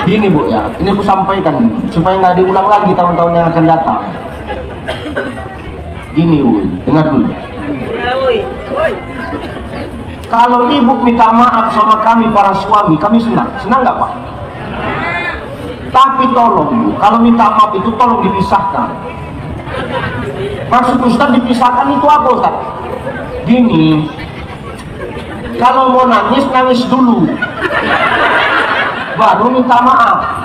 Gini Bu ya, ini aku sampaikan supaya nggak diulang lagi tahun-tahun yang akan datang. Gini Bu, dengar dulu. Kalau ibu minta maaf sama kami para suami, kami senang nggak Pak? Tapi tolong Bu, kalau minta maaf itu tolong dipisahkan. Maksud Ustaz dipisahkan itu apa Ustaz? Gini, kalau mau nangis, nangis dulu baru minta maaf.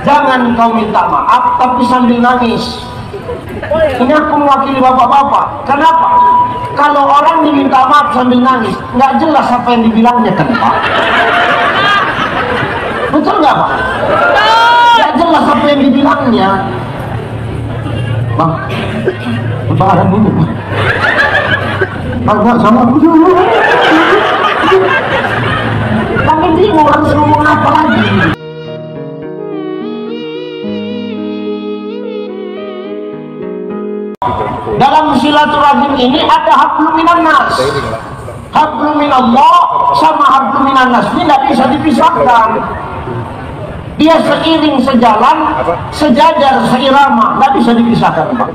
Jangan kau minta maaf tapi sambil nangis. Ini aku mewakili bapak-bapak. Kenapa? Kalau orang diminta maaf sambil nangis, nggak jelas apa yang dibilangnya kan Pak? Betul nggak Pak? Nggak jelas apa yang dibilangnya. Bang, lebaran dulu Bang, sama aku dulu. Kami bingung harus ngomong apa lagi. Dalam silaturahim ini ada hablum minan nas. Hablum minallah sama hablum minan nas ini tidak bisa dipisahkan. Dia seiring, sejalan, sejajar, seirama, tidak bisa dipisahkan Pak.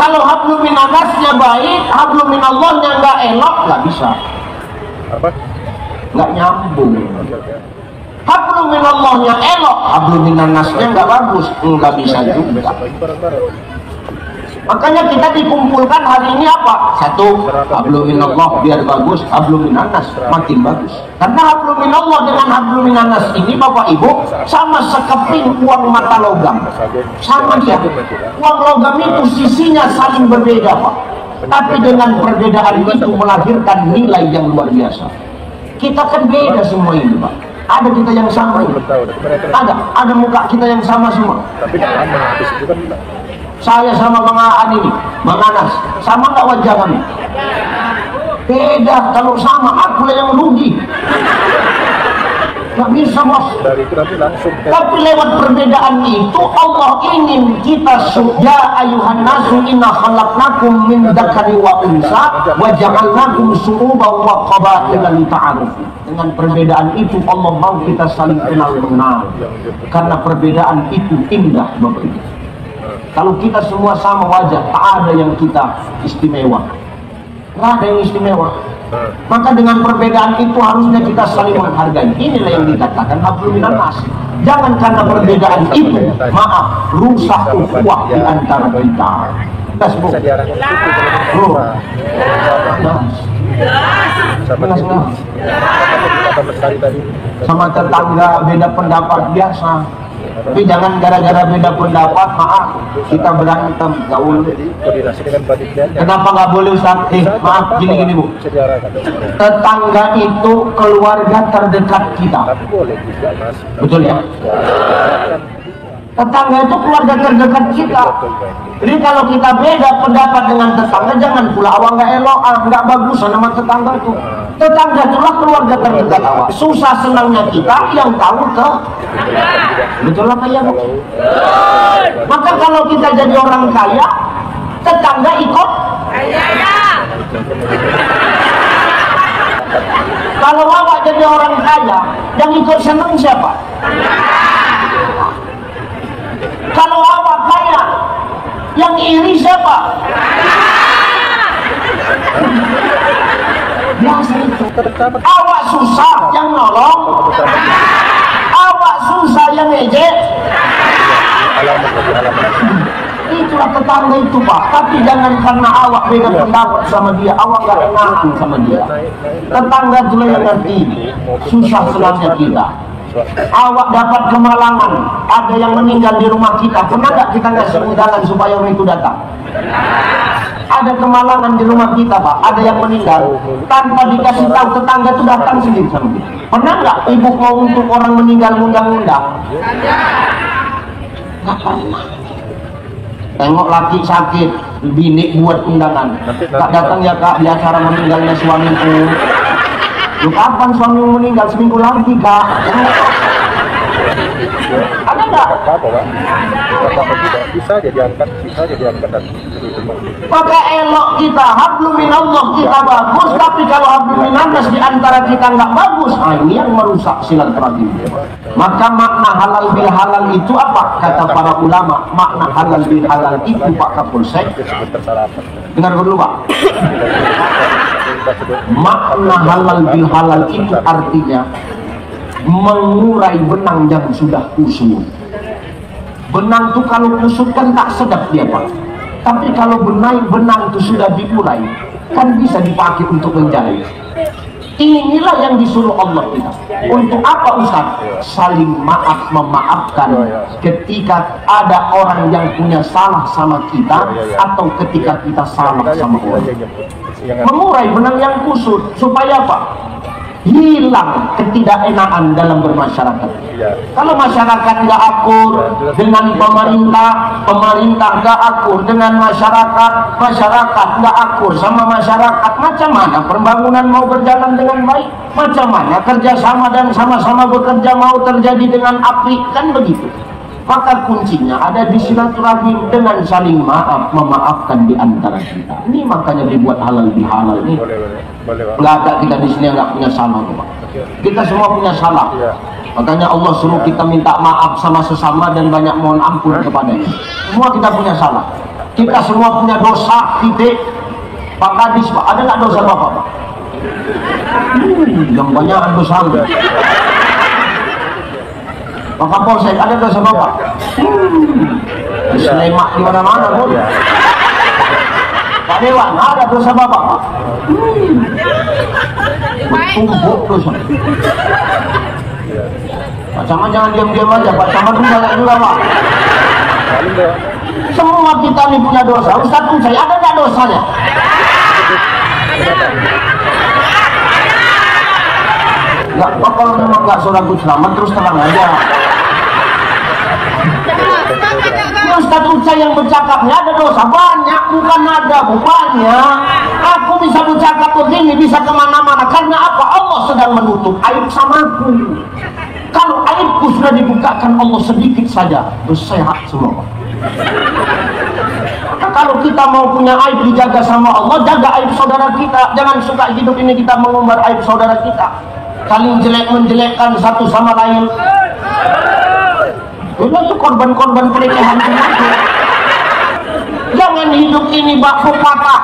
Kalau hablum minan nasnya baik, hablum minallahnya nggak elok, nggak bisa. Nggak nyambung. Hablum minallahnya elok, hablum minan nasnya nggak bagus, nggak bisa juga. Makanya kita dikumpulkan hari ini apa? Satu, hablum minallah biar bagus, hablum minan nas makin bagus. Karena hablum minallah dengan hablum minan nas ini Bapak Ibu sama sekeping uang mata logam. Sama dia. Uang logam itu sisinya saling berbeda Pak. Tapi dengan perbedaan itu melahirkan nilai yang luar biasa. Kita kan beda semua ini Pak. Ada kita yang sama ini. Ada muka kita yang sama semua. Saya sama Bang Aan ini, Bang Anas, sama nggak wajah kami? Beda. Kalau sama, aku yang rugi. Nggak bisa Bos. Tapi lewat perbedaan itu Allah ingin kita ya ayuhan nasu inna khalaqnakum min dzakari wa unsa wa ja'alnakum syu'uban wa qabaila lita'arufu. Dengan perbedaan itu Allah mau kita saling kenal mengenal. Karena perbedaan itu indah Bapak Ibu. Kalau kita semua sama wajah, tak ada yang kita istimewa. Nggak ada yang istimewa. Maka dengan perbedaan itu harusnya kita saling menghargai. Inilah yang dikatakan hablum minan nas. Jangan karena perbedaan itu, maaf, rusak ukhuwah di antara kita. Tes Bu. Bro. Sama tetangga beda pendapat biasa. Tapi jangan gara-gara beda pendapat, maaf, kita berantem, gaul. Kenapa nggak boleh Ustaz? Maaf, gini Bu. Tetangga itu keluarga terdekat kita. Betul ya? Tetangga itu keluarga terdekat kita. Jadi kalau kita beda pendapat dengan tetangga, jangan pula awak nggak elok, nggak bagus nama tetangga itu. Tetangga itulah keluarga terdekat awak. Susah senangnya kita yang tahu ke. Betul apa ya Bu? Maka kalau kita jadi orang kaya, tetangga ikut. Kalau awak jadi orang kaya, yang ikut senang siapa? Kalau awak kaya, yang iri siapa? Biasa itu. Awak susah, yang nolong. Awak susah, yang ejek. Itulah tetangga itu Pak. Tapi jangan karena awak beda pendapat sama dia, awak gak enakan sama dia. Tetangga itu yang ngerti susah senangnya kita. Awak dapat kemalangan, ada yang meninggal di rumah kita, pernah nggak kita ngasih undangan supaya orang itu datang? Ada kemalangan di rumah kita Pak, ada yang meninggal, tanpa dikasih tahu tetangga itu datang sendiri sama dia. Pernah nggak ibu mau untuk orang meninggal undang-undang? Nggak pernah. Tengok laki sakit, bini buat undangan. Kak datang ya Kak di acara meninggalnya suamiku. Lu kapan suami meninggal? Seminggu lagi Kak. Ada nggak? Bisa jadi angkat dan maka elok kita hablum minallah kita bagus, tapi kalau hablum minannas di antara kita nggak bagus, ini yang merusak silaturahim. Maka makna halal bil halal itu apa? Kata para ulama, makna halal bil halal itu Pak Kapolsek. Dengar dulu Pak. Makna halal bil halal itu artinya mengurai benang yang sudah kusut. Benang itu kalau kusut kan tak sedap dia Pak. Tapi kalau benang itu sudah diurai, kan bisa dipakai untuk menjahit. Inilah yang disuruh Allah kita. Untuk apa Ustaz? Saling maaf memaafkan ketika ada orang yang punya salah sama kita, atau ketika kita salah sama orang. Mengurai benang yang kusut supaya apa? Hilang ketidakenaan dalam bermasyarakat. Kalau masyarakat nggak akur dengan pemerintah, pemerintah nggak akur dengan masyarakat, masyarakat nggak akur sama masyarakat, macam mana pembangunan mau berjalan dengan baik? Macam mana kerjasama dan sama-sama bekerja mau terjadi dengan apik? Kan begitu. Maka kuncinya ada di silaturahim dengan saling maaf memaafkan di antara kita. Ini makanya dibuat halal bihalal ini. Nggak ada kita di sini nggak punya salah, Pak. Kita semua punya salah. Makanya Allah suruh kita minta maaf sama sesama dan banyak mohon ampun kepadanya. Semua kita punya salah. Kita semua punya dosa. Titik. Pak Kadis, Pak, ada nggak dosa Bapak, Pak? Yang banyak dosa. Pak Kapolsek, ada dosa Bapak? Selemak di mana-mana, Bu. Pak Dewan, ada dosa Bapak, Pak? Bertumpuk dosa. Pak Camat jangan diam-diam aja, Pak Camat pun banyak juga, Pak. Semua kita ini punya dosa. Ustaz pun saya, ada nggak dosanya? Nggak, Pak, kalau memang nggak sholat selamat, terus terang aja. Ustaz Uca yang bercakapnya ada dosa banyak, bukan ada, banyak. Aku bisa bercakap begini, bisa kemana-mana. Karena apa? Allah sedang menutup aib samaku. Kalau aibku sudah dibukakan Allah sedikit saja, terus sehat semua. Kalau kita mau punya aib dijaga sama Allah, jaga aib saudara kita. Jangan suka hidup ini kita mengumbar aib saudara kita, saling jelek-menjelekkan satu sama lain. Itu korban-korban pelecehan semua. Jangan hidup ini bak pepatah,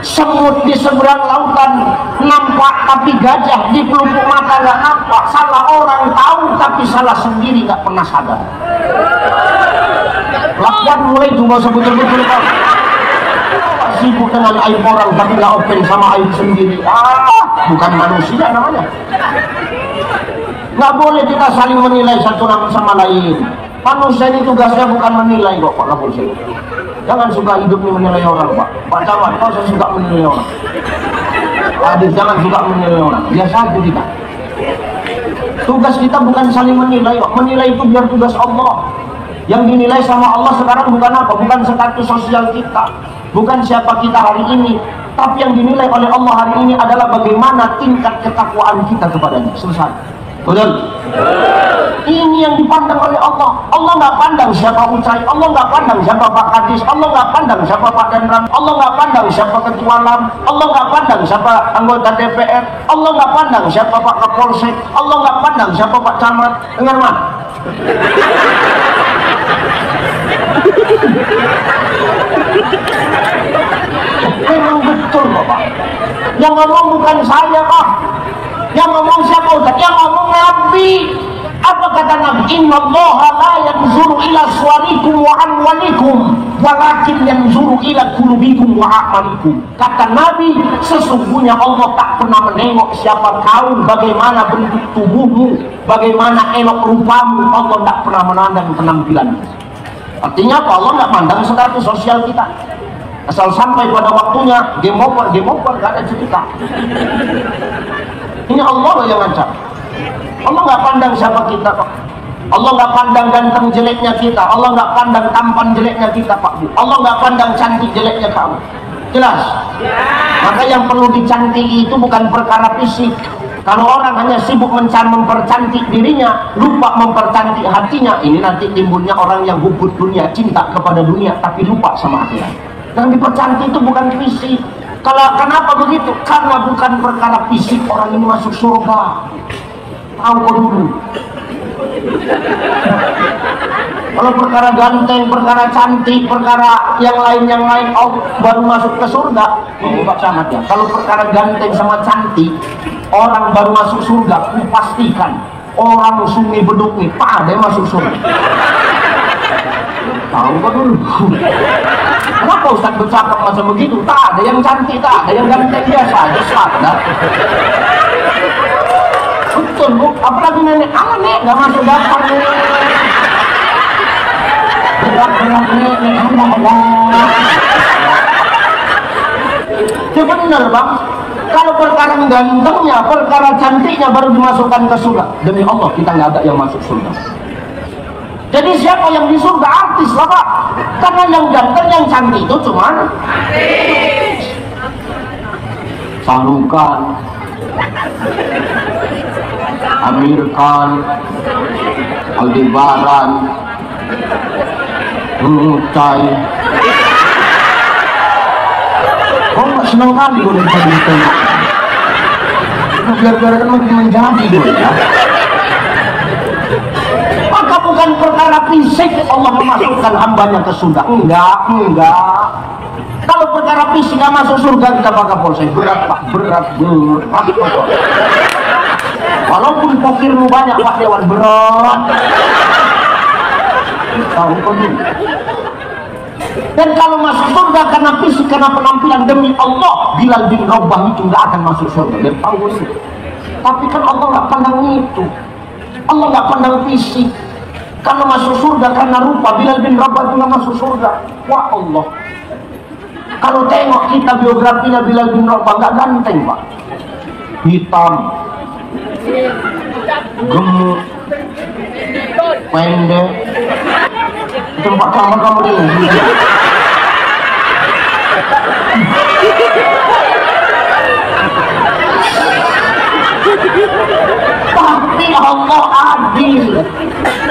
semut di seberang lautan nampak tapi gajah di pelupuk mata nggak nampak. Salah orang tahu tapi salah sendiri nggak pernah sadar. Lakukan mulai itu nggak usah betul-betul kan. Sibuk dengan aib orang tapi nggak open sama aib sendiri. Bukan manusia namanya. Nggak boleh kita saling menilai satu sama lain. Manusia ini tugasnya bukan menilai kok, Pak Kapolsek. Jangan suka hidup ini menilai orang, Pak. Pak Camat, kau suka menilai orang. Adil, jangan suka menilai orang. Biasa aja kita. Tugas kita bukan saling menilai kok. Menilai itu biar tugas Allah. Yang dinilai sama Allah sekarang bukan apa? Bukan status sosial kita, bukan siapa kita hari ini, tapi yang dinilai oleh Allah hari ini adalah bagaimana tingkat ketakwaan kita kepadanya. Selesai. Betul? Ini yang dipandang oleh Allah. Allah nggak pandang siapa Ucai, Allah nggak pandang siapa Pak Kadis, Allah nggak pandang siapa Pak Danram, Allah nggak pandang siapa Ketua LAM, Allah nggak pandang siapa anggota DPR, Allah nggak pandang siapa Pak Kapolsek, Allah nggak pandang siapa Pak Camat. Dengar mana? Memang betul Bapak. Yang ngomong bukan saya Pak. Yang ngomong siapa Ustaz? Yang ngomong Nabi. Apa kata Nabi? Innallaha la yanzuru ila suwarikum wa amwalikum walakin yanzuru ila qulubikum wa a'malikum. Kata Nabi, sesungguhnya Allah tak pernah menengok siapa kau, bagaimana bentuk tubuhmu, bagaimana elok rupamu. Allah tak pernah menandang penampilanmu. Artinya apa? Allah nggak pandang status sosial kita. Asal sampai pada waktunya game over gak ada cerita. Ini Allah yang ngancam. Allah nggak pandang siapa kita Pak. Allah nggak pandang ganteng jeleknya kita. Allah nggak pandang tampan jeleknya kita Pak Bu. Allah nggak pandang cantik jeleknya kamu. Jelas? Maka yang perlu dicantik itu bukan perkara fisik, Kalau orang hanya sibuk mempercantik dirinya, lupa mempercantik hatinya, ini nanti timbulnya orang yang gubut dunia, cinta kepada dunia, tapi lupa sama akhirat. Yang dipercantik itu bukan fisik. Kalau kenapa begitu? Karena bukan perkara fisik orang ini masuk surga. Tahu kau dulu. Kalau perkara ganteng, perkara cantik, perkara yang lain baru masuk ke surga, Pak Camat ya. Kalau perkara ganteng sama cantik, orang baru masuk surga, pastikan orang Sungai Beduk nih, Pak ada yang masuk surga. Tahu kan dulu? Kenapa Ustaz bercakap macam begitu? Tak ada yang cantik, tak ada yang ganteng, biasa aja sadar. Betul bu, apalagi nenek, nek nggak masuk daftar nih. Berat nenek, ada. Itu benar bang. Kalau perkara gantengnya, perkara cantiknya baru dimasukkan ke surga. Demi Allah kita nggak ada yang masuk surga. Jadi siapa yang di surga? Artis lah pak. Karena yang ganteng, yang cantik itu cuman Sarukan, Amir Khan, Aldebaran, Nucai. Kok nggak senang kali gue udah jadi itu? Biar-biar kan makin menjadi gue ya. Maka bukan perkara fisik Allah memasukkan hambanya ke surga. Enggak. Kalau perkara fisik nggak masuk surga kita bakal polsek berat pak, berat. Walaupun pokirmu banyak pak Dewan, berat. Tahu kau ini. Dan kalau masuk surga karena fisik, karena penampilan, demi Allah Bilal bin Rabah itu nggak akan masuk surga. Dia tahu ini. Tapi kan Allah nggak pandang itu. Allah nggak pandang fisik. Kalau masuk surga karena rupa, Bilal bin Rabah itu nggak masuk surga. Wah Allah. Kalau tengok kita biografinya Bilal bin Rabah, nggak ganteng pak, hitam, gemuk, pendek. Tempat kamar kamu ini. Tapi Allah adil.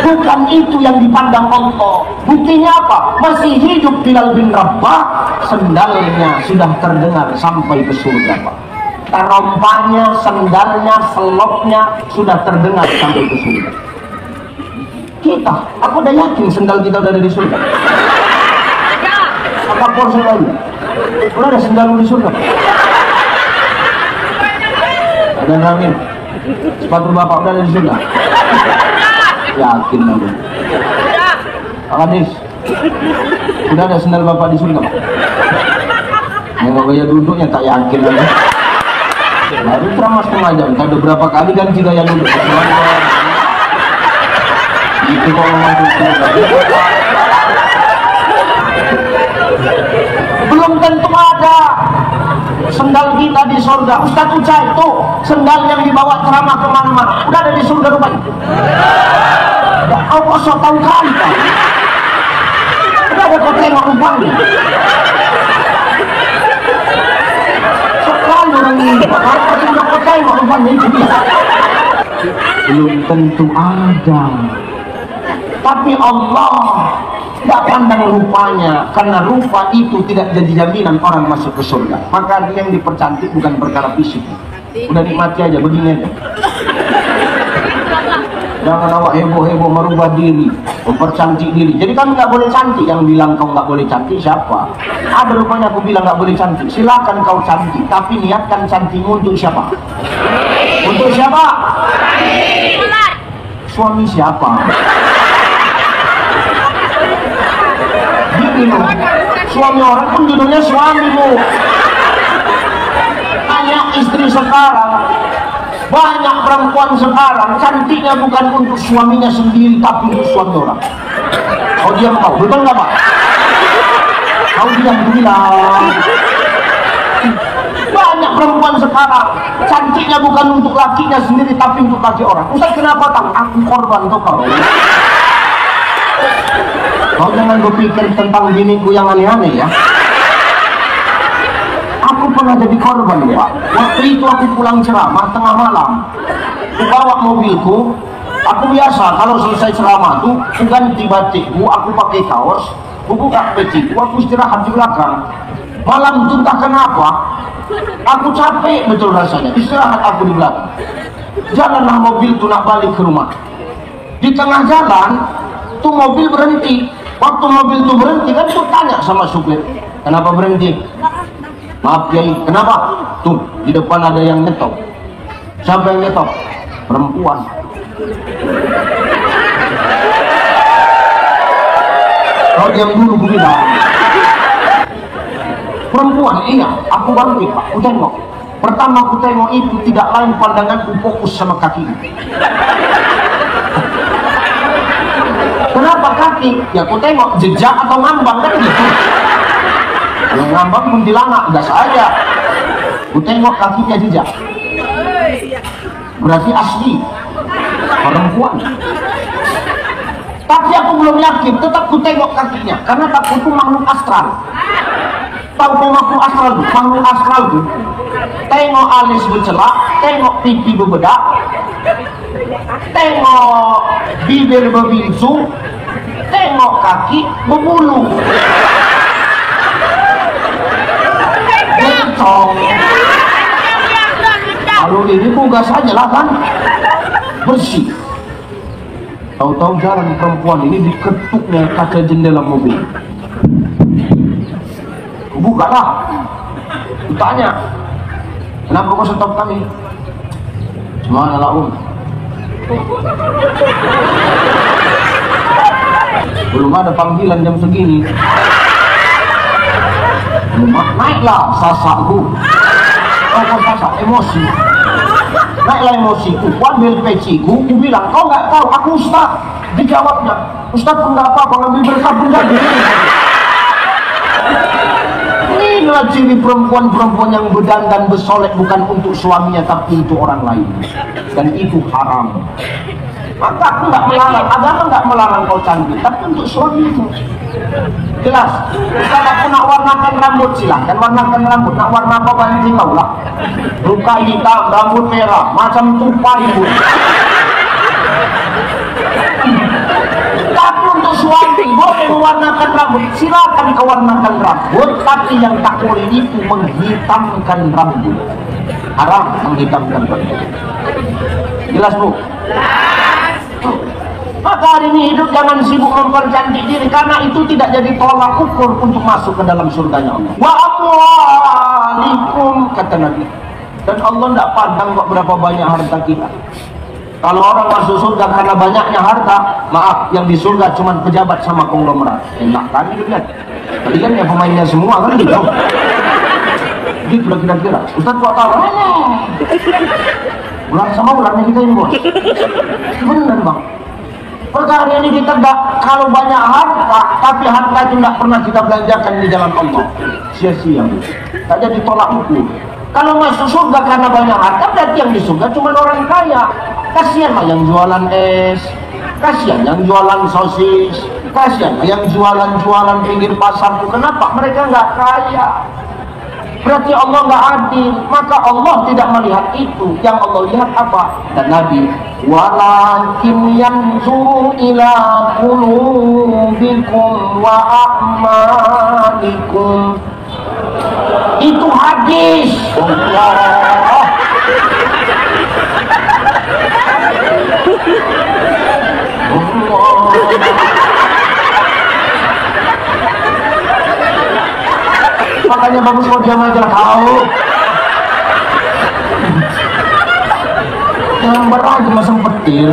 Bukan itu yang dipandang Allah. Buktinya apa? Masih hidup Bilal bin Rabah, sendalnya sudah terdengar sampai ke surga pak. Terompahnya, sendalnya, selopnya sudah terdengar sampai ke surga. Kita, aku udah yakin sendal kita udah ada di surga. Apa porsi lagi? Udah ada sendal di surga. Ada Ramin, sepatu bapak udah ada di surga. Yakin lagi. Pak Kadis, udah ada sendal bapak di surga. Mau gaya duduknya tak yakin lagi. Baru ceramah setengah jam, ada berapa kali kan kita yang duduk. Itu kok masuk surga. Belum tentu ada sendal kita di surga. Ustaz Ucai itu sendal yang dibawa ceramah kemana-mana udah ada di surga rupanya. Ya Allah, so tahu kali kan. Udah ada kau tengok rupanya. Sekali orang ini kalau sudah kau tengok rupanya itu bisa. Belum tentu ada. Tapi Allah tidak pandang rupanya, karena rupa itu tidak jadi jaminan orang masuk ke surga. Maka yang dipercantik bukan perkara fisik. Udah nikmati aja, begini aja. Jangan awak heboh-heboh merubah diri, mempercantik diri. Jadi kamu nggak boleh cantik. Yang bilang kau nggak boleh cantik siapa? Ada rupanya aku bilang nggak boleh cantik. Silakan kau cantik, tapi niatkan cantikmu untuk siapa? Untuk siapa? Suami siapa? Suami orang pun judulnya suamimu. Banyak istri sekarang, banyak perempuan sekarang cantiknya bukan untuk suaminya sendiri, tapi untuk suami orang. Kau diam kau, betul nggak pak? Kau diam bilang. Banyak perempuan sekarang cantiknya bukan untuk lakinya sendiri, tapi untuk laki orang. Ustaz kenapa tak? Aku korban tuh kau. Kau jangan berpikir tentang biniku yang aneh-aneh ya. Aku Aku pernah jadi korban, Pak. Waktu itu aku pulang ceramah tengah malam. Aku bawa mobilku. Aku biasa kalau selesai ceramah tuh, aku ganti batikku, aku pakai kaos, aku buka peciku, aku istirahat di belakang. Malam itu entah kenapa, aku capek betul rasanya. Istirahat aku di belakang. Jalanlah mobil tuh nak balik ke rumah. Di tengah jalan, tuh mobil berhenti. Waktu mobil tuh berhenti, kan tuh tanya sama supir, kenapa berhenti? Maaf Kiai, kenapa? Tuh, di depan ada yang ngetop. Siapa yang ngetop? Perempuan. Kalau yang dulu aku bilang, perempuan, iya, aku bangkit Pak, aku tengok. Pertama aku tengok itu tidak lain pandanganku fokus sama kaki. Kenapa kaki? Ya aku tengok jejak atau ngambang kan gitu. Kalau ngambang kuntilanak, gas aja. Aku tengok kakinya jejak. Berarti asli perempuan. Tapi aku belum yakin, tetap ku tengok kakinya karena takut itu makhluk astral. Tahu makhluk astral tuh? Makhluk astral tuh tengok alis bercelak, tengok pipi berbedak, tengok bibir berbingsung, tengok kaki berbulu. Bencong. Kalau ini buka saja lah kan, bersih. Tahu-tahu jalan perempuan ini diketuknya kaca jendela mobil. Buka lah. Tanya, kenapa kau stop kami? Mana lah belum ada panggilan jam segini. Naiklah sasakku. Oh, sasak emosi. Naiklah emosiku, ku ambil peciku, ku bilang, kau nggak tahu, aku ustaz. Dijawabnya, ustaz pun nggak apa-apa, ngambil berkah pun jadi. Inilah ciri perempuan-perempuan yang berdandan bersolek bukan untuk suaminya tapi untuk orang lain, dan itu haram. Maka aku nggak melarang, agama nggak melarang kau cantik, tapi untuk suamimu. Jelas. Kalau aku nak warnakan rambut silahkan warnakan rambut, nak warna apa banyak tahu lah. Luka hitam, rambut merah, macam tupai pun. Tapi untuk suami boleh mewarnakan rambut, silakan kau warnakan rambut, tapi yang tak boleh itu menghitamkan rambut. Haram menghitamkan rambut. Jelas Bu? Maka hari ini hidup jangan sibuk mempercantik diri, karena itu tidak jadi tolak ukur untuk masuk ke dalam surganya Allah. Wa amwalikum, kata Nabi. Dan Allah tidak pandang kok berapa banyak harta kita. Kalau orang masuk surga karena banyaknya harta, maaf, yang di surga cuma pejabat sama konglomerat. Enak kan gitu kan? Tadi kan ya pemainnya semua kan gitu. Gitu lah kira-kira. Ustaz kok tahu? Ular sama ularnya kita ini bos. Benar bang. Perkara ini kita tidak, kalau banyak harta, tapi harta itu tidak pernah kita belanjakan di jalan Allah, sia-sia. Tak jadi tolak ukur. Kalau masuk surga karena banyak harta, berarti yang di surga cuma orang kaya. Kasihan yang jualan es, kasihan yang jualan sosis, kasihan yang jualan-jualan pinggir pasar. Kenapa? Mereka nggak kaya. Berarti Allah nggak adil, maka Allah tidak melihat itu. Yang Allah lihat apa? Dan Nabi, walakin yanzuru ila qulubikum wa a'malikum. Itu hadis. Allah. Makanya bagus kalau diam aja tahu. Yang berat masam petir.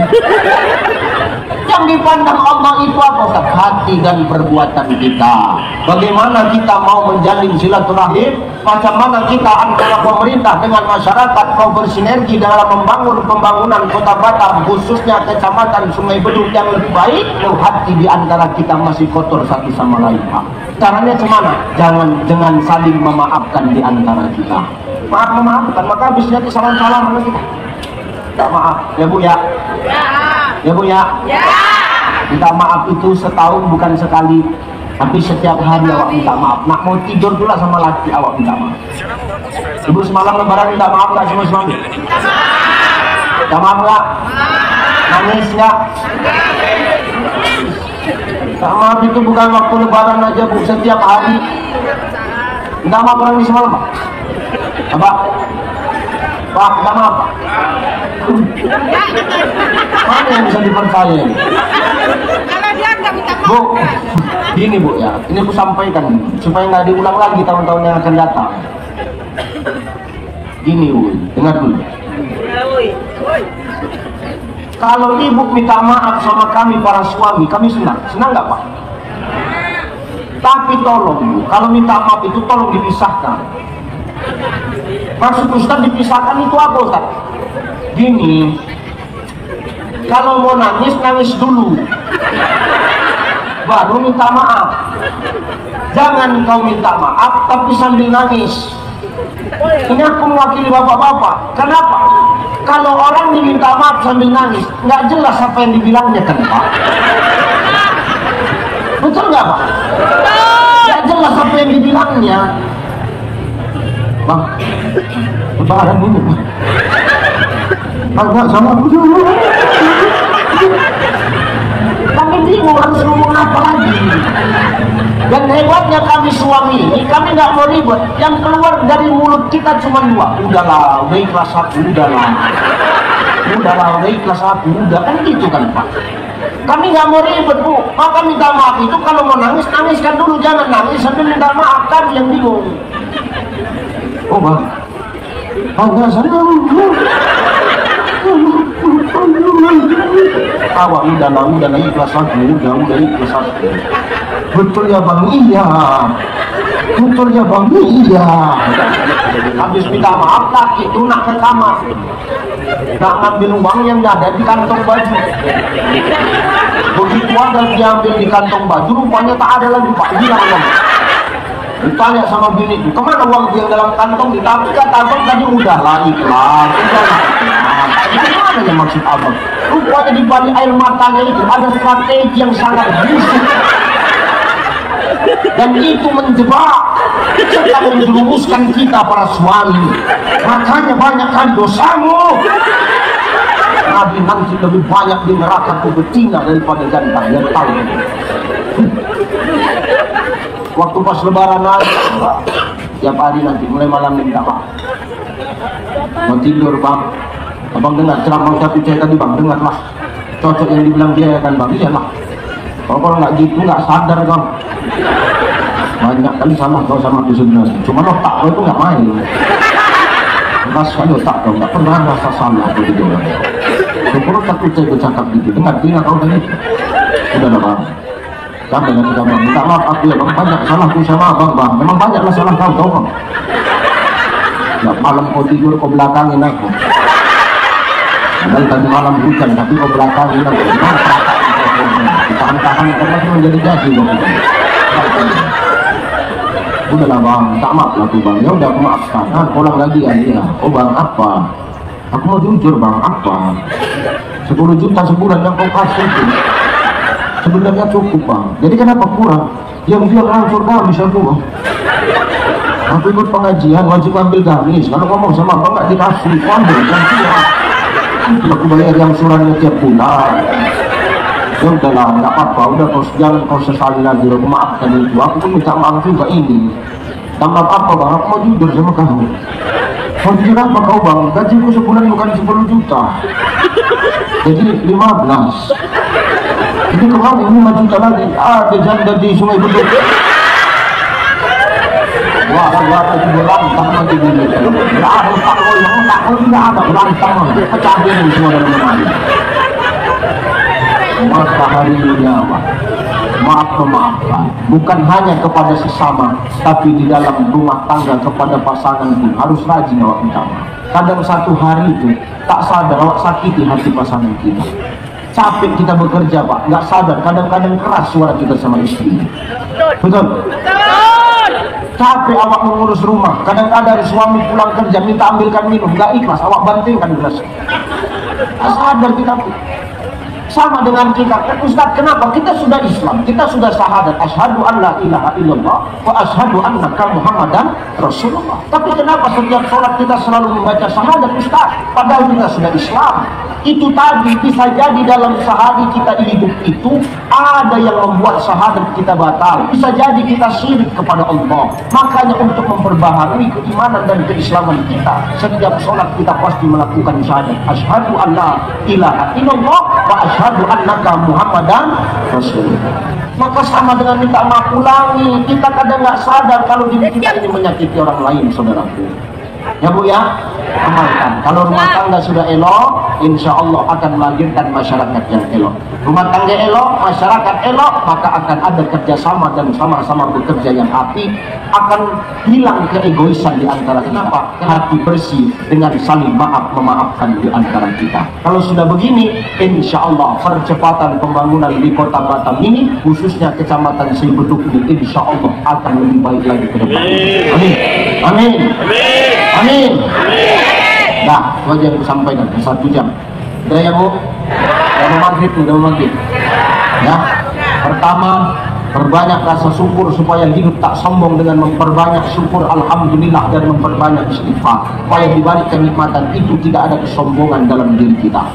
Yang dipandang Allah itu apa? Hati dan perbuatan kita. Bagaimana kita mau menjalin silaturahim? Macam mana kita antara pemerintah dengan masyarakat mau bersinergi dalam membangun pembangunan Kota Batam, khususnya Kecamatan Sungai Beduk yang lebih baik? Hati di antara kita masih kotor satu sama lain, Pak. Caranya cemana? Jangan dengan saling memaafkan di antara kita. Maaf memaafkan, maka habisnya itu salam-salam sama kita. Tidak maaf, ya Bu ya. Ya Bu ya. Minta maaf itu setahun bukan sekali. Tapi setiap hari awak minta maaf. Nak mau tidur pula sama laki awak minta maaf. Ibu semalam lebaran minta maaf gak sama suami? Minta maaf gak? Nangis gak? Minta maaf itu bukan waktu lebaran aja bu, setiap hari. Minta maaf orang ini semalam Pak? Apa? Pak, minta maaf Pak? Mana yang bisa dipercaya ini? Bu, ini bu ya, ini aku sampaikan supaya nggak diulang lagi tahun-tahun yang akan datang. Gini bu, dengar dulu. Kalau ibu minta maaf sama kami para suami, kami senang nggak Pak? Tapi tolong bu, kalau minta maaf itu tolong dipisahkan. Maksud Ustaz dipisahkan itu apa Ustaz? Gini, kalau mau nangis, nangis dulu baru minta maaf. Jangan kau minta maaf tapi sambil nangis. Ini aku mewakili bapak-bapak. Kenapa? Kalau orang diminta maaf sambil nangis, nggak jelas apa yang dibilangnya kan Pak? Betul nggak Pak? Nggak jelas apa yang dibilangnya. Bang, lebaran ini Pak. Agak sama kami bingung harus ngomong apa lagi. Dan hebatnya kami suami ini, kami nggak mau ribet. Yang keluar dari mulut kita cuma dua. Udahlah, udah ikhlas aku, udahlah, udah ikhlas aku, udah kan gitu kan Pak. Kami nggak mau ribet bu. Maka minta maaf itu kalau mau nangis, nangiskan dulu, jangan nangis sambil minta maaf. Kami yang bingung. Oh bang, enggak saya awak udah ikhlas aku, udah ikhlas aku. Betul ya bang, iya. Betul ya bang, iya. Habis minta maaf lagi itu nak ke kamar, nak ngambil uang yang ada di kantong baju. Begitu ada diambil di kantong baju, rupanya tak ada lagi Pak. Hilang bang. Ditanya sama bini itu, kemana uang yang dalam kantong? Ditarik kantong tadi udahlah ikhlas, udahlah. Gimana yang maksud abang? Rupanya di balik air matanya itu ada strategi yang sangat busuk, dan itu menjebak serta menjerumuskan kita para suami. Makanya banyak kan dosamu. Nabi nanti lebih banyak di neraka betina daripada jantan yang tahu. Waktu pas lebaran nanti, tiap hari nanti mulai malam minta maaf. Mau tidur bang, abang dengar ceramah Ustaz Ucai tadi bang, dengarlah. Cocok yang dibilang dia kan bang, iyalah. Kalau nggak gitu nggak sadar bang. Banyak kali salah kau sama aku sebenarnya. Cuma otak kau itu nggak main. Keras kali otak kau, nggak pernah rasa salah aku gitu bang. Kalau Ustaz Ucai bercakap gitu, dengar kau tadi. Udah lah bang. Sampai nanti bang, minta maaf aku ya bang, banyak salahku sama abang bang. Memang banyaklah salah kau tau bang. Nah, malam kau tidur kau belakangin aku. Padahal tadi malam hujan tapi kau belakangin aku. Tahan-tahan kau masih menjadi jadi bang. Udahlah bang, tak maaf lah tuh bang. Ya udah aku maafkan. Pulang lagi ya. Oh bang apa? Aku mau jujur bang, apa? 10 juta sebulan yang kau kasih itu sebenarnya cukup bang. Jadi kenapa kurang? Yang dia langsung gamis aku bang. Aku ikut pengajian wajib ambil gamis. Kalau ngomong sama abang nggak dikasih, ambil gantian. Aku bayar yang surannya tiap bulan. Ya udahlah, nggak apa-apa. Udah jangan kau sesali lagi. Aku maafkan itu. Aku pun minta maaf juga ini. Tak maaf apa bang? Aku mau jujur sama kamu. Mau jujur apa kau bang? Gajiku sebulan bukan 10 juta. Jadi 15. Itu kemarin 5 juta lagi. Ada janda di Sungai Beduk. Wah, itu berantang nanti dulu. Tidak ada takut, tidak ada berantang. Pecah ini semua dalam rumah. Maka hari ini apa? Maaf memaafkan. Bukan hanya kepada sesama, tapi di dalam rumah tangga kepada pasangan pun harus rajin awak minta maaf. Kadang satu hari itu tak sadar awak sakiti hati pasangan kita. Capek kita bekerja pak, nggak sadar kadang-kadang keras suara kita sama istri. Betul? Capek awak mengurus rumah, kadang-kadang suami pulang kerja minta ambilkan minum, nggak ikhlas, awak bantingkan gelas. Nggak sadar kita. sama dengan kita. Ustaz, kenapa? Kita sudah Islam, kita sudah syahadat, asyhadu an la ilaha illallah wa asyhadu annaka Muhammadan Rasulullah. Tapi kenapa setiap sholat kita selalu membaca syahadat, Ustaz? Padahal kita sudah Islam. Itu tadi, bisa jadi dalam sehari kita hidup itu ada yang membuat syahadat kita batal. Bisa jadi kita syirik kepada Allah. Makanya untuk memperbaharui keimanan dan keislaman kita, setiap sholat kita pasti melakukan syahadat, asyhadu an la ilaha illallah wa asyhadu annaka Muhammadan Rasulullah. Maka sama dengan minta maaf, ulangi. Kita kadang nggak sadar kalau diri kita ini menyakiti orang lain, saudaraku. Ya Bu ya, amalkan. Kalau rumah tangga sudah elok, insya Allah akan melahirkan masyarakat yang elok. Rumah tangga elok, masyarakat elok, maka akan ada kerjasama dan sama-sama bekerja yang apik. Akan hilang keegoisan di antara kita. Hati bersih dengan saling maaf memaafkan di antara kita. Kalau sudah begini, insya Allah percepatan pembangunan di kota Batam ini, khususnya kecamatan Sibeduk ini, insya Allah akan lebih baik lagi ke depan. Amin. Amin. Amin. Nah, itu aja yang aku sampaikan 1 jam. Udah ya Bu? Udah maghrib, ya. Pertama, perbanyak rasa syukur supaya hidup tak sombong dengan memperbanyak syukur alhamdulillah dan memperbanyak istighfar. Supaya dibalik kenikmatan itu tidak ada kesombongan dalam diri kita.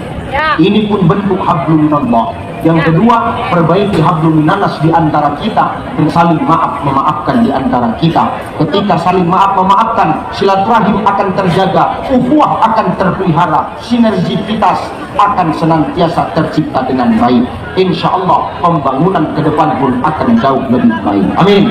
Ini pun bentuk hablum minallah. Yang kedua, perbaiki hablum minanas di antara kita dan saling maaf memaafkan di antara kita. Ketika saling maaf memaafkan, silaturahim akan terjaga, ukhuwah akan terpelihara, sinergisitas akan senantiasa tercipta dengan baik. Insya Allah pembangunan ke depan pun akan jauh lebih baik. Amin.